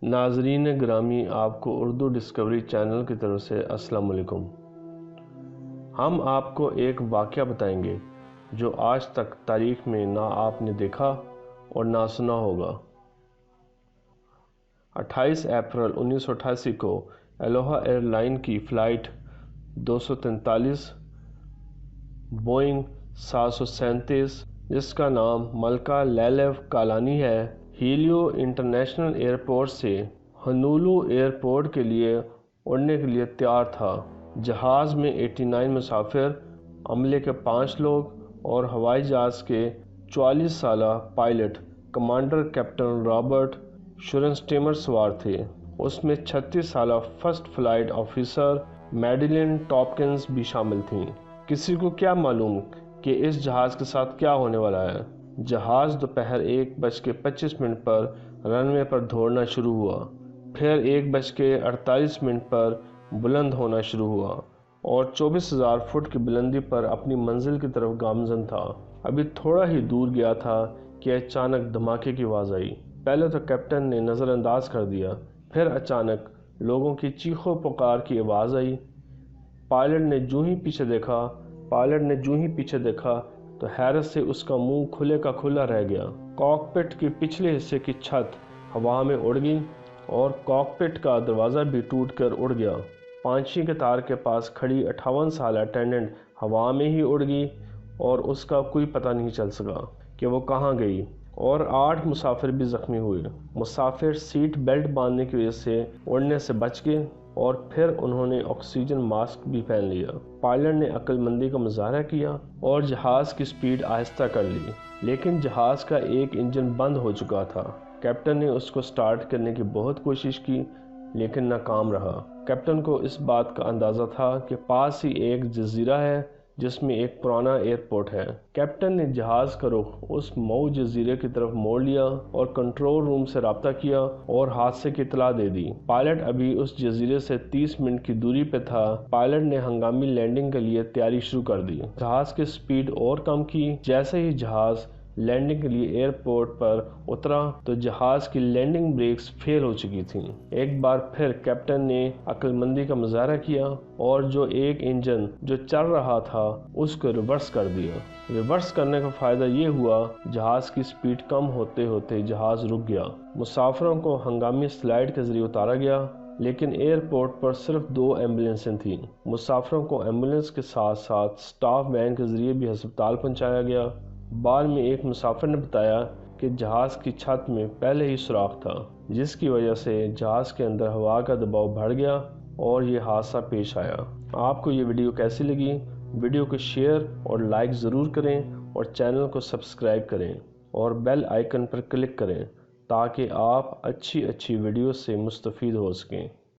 ناظرین گرامی، آپ کو اردو ڈسکوری چینل کی طرف سے السلام علیکم۔ ہم آپ کو ایک واقعہ بتائیں گے جو آج تک تاریخ میں نہ آپ نے دیکھا اور نہ سنا ہوگا۔ 28 اپریل 1988 کو الوہا ایئر لائن کی فلائٹ 243 بوئنگ 737 جس کا نام ملکہ لیلیو کالانی ہے، ہیلیو انٹرنیشنل ایئرپورٹ سے ہونولولو ایئرپورٹ کے لیے اڑنے کے لیے تیار تھا۔ جہاز میں 89 مسافر، عملے کے 5 لوگ اور ہوائی جہاز کے 44 سالہ پائلٹ کمانڈر کیپٹن رابرٹ شورنسٹیمر سوار تھے۔ اس میں 36 سالہ فرسٹ فلائٹ آفیسر میڈیلن ٹاپکنز بھی شامل تھیں۔ کسی کو کیا معلوم کہ اس جہاز کے ساتھ کیا ہونے والا ہے۔ جہاز دوپہر 1:25 پر رن وے پر دوڑنا شروع ہوا، پھر 1:48 پر بلند ہونا شروع ہوا اور 24,000 فٹ کی بلندی پر اپنی منزل کی طرف گامزن تھا۔ ابھی تھوڑا ہی دور گیا تھا کہ اچانک دھماکے کی آواز آئی۔ پہلے تو کیپٹن نے نظر انداز کر دیا، پھر اچانک لوگوں کی چیخو پکار کی آواز آئی۔ پائلٹ نے جو ہی پیچھے دیکھا تو حیرت سے اس کا منہ کھلے کا کھلا رہ گیا۔ کاکپٹ کے پچھلے حصے کی چھت ہوا میں اڑ گئی اور کاکپٹ کا دروازہ بھی ٹوٹ کر اڑ گیا۔ پانچویں قطار کے پاس کھڑی 58 سالہ اٹینڈنٹ ہوا میں ہی اڑ گئی اور اس کا کوئی پتہ نہیں چل سکا کہ وہ کہاں گئی، اور 8 مسافر بھی زخمی ہوئے۔ مسافر سیٹ بیلٹ باندھنے کی وجہ سے اڑنے سے بچ گئے اور پھر انہوں نے آکسیجن ماسک بھی پہن لیا۔ پائلٹ نے عقل مندی کا مظاہرہ کیا اور جہاز کی سپیڈ آہستہ کر لی، لیکن جہاز کا ایک انجن بند ہو چکا تھا۔ کیپٹن نے اس کو سٹارٹ کرنے کی بہت کوشش کی لیکن ناکام رہا۔ کیپٹن کو اس بات کا اندازہ تھا کہ پاس ہی ایک جزیرہ ہے جس میں ایک پرانا ایئرپورٹ ہے۔ کیپٹن نے جہاز کا رخ اس مئو جزیرے کی طرف موڑ لیا اور کنٹرول روم سے رابطہ کیا اور حادثے کی اطلاع دے دی۔ پائلٹ ابھی اس جزیرے سے 30 منٹ کی دوری پہ تھا۔ پائلٹ نے ہنگامی لینڈنگ کے لیے تیاری شروع کر دی۔ جہاز کی سپیڈ اور کم کی۔ جیسے ہی جہاز لینڈنگ کے لیے ایئرپورٹ پر اترا تو جہاز کی لینڈنگ بریکس فیل ہو چکی تھیں۔ ایک بار پھر کیپٹن نے عقل مندی کا مظاہرہ کیا اور جو ایک انجن جو چل رہا تھا اس کو ریورس کر دیا۔ ریورس کرنے کا فائدہ یہ ہوا جہاز کی سپیڈ کم ہوتے ہوتے جہاز رک گیا۔ مسافروں کو ہنگامی سلائیڈ کے ذریعے اتارا گیا، لیکن ایئرپورٹ پر صرف 2 ایمبولینسیں تھیں۔ مسافروں کو ایمبولینس کے ساتھ ساتھ سٹاف وین کے ذریعے بھی ہسپتال پہنچایا گیا۔ بعد میں ایک مسافر نے بتایا کہ جہاز کی چھت میں پہلے ہی سوراخ تھا، جس کی وجہ سے جہاز کے اندر ہوا کا دباؤ بڑھ گیا اور یہ حادثہ پیش آیا۔ آپ کو یہ ویڈیو کیسی لگی؟ ویڈیو کو شیئر اور لائک ضرور کریں اور چینل کو سبسکرائب کریں اور بیل آئیکن پر کلک کریں تاکہ آپ اچھی ویڈیو سے مستفید ہو سکیں۔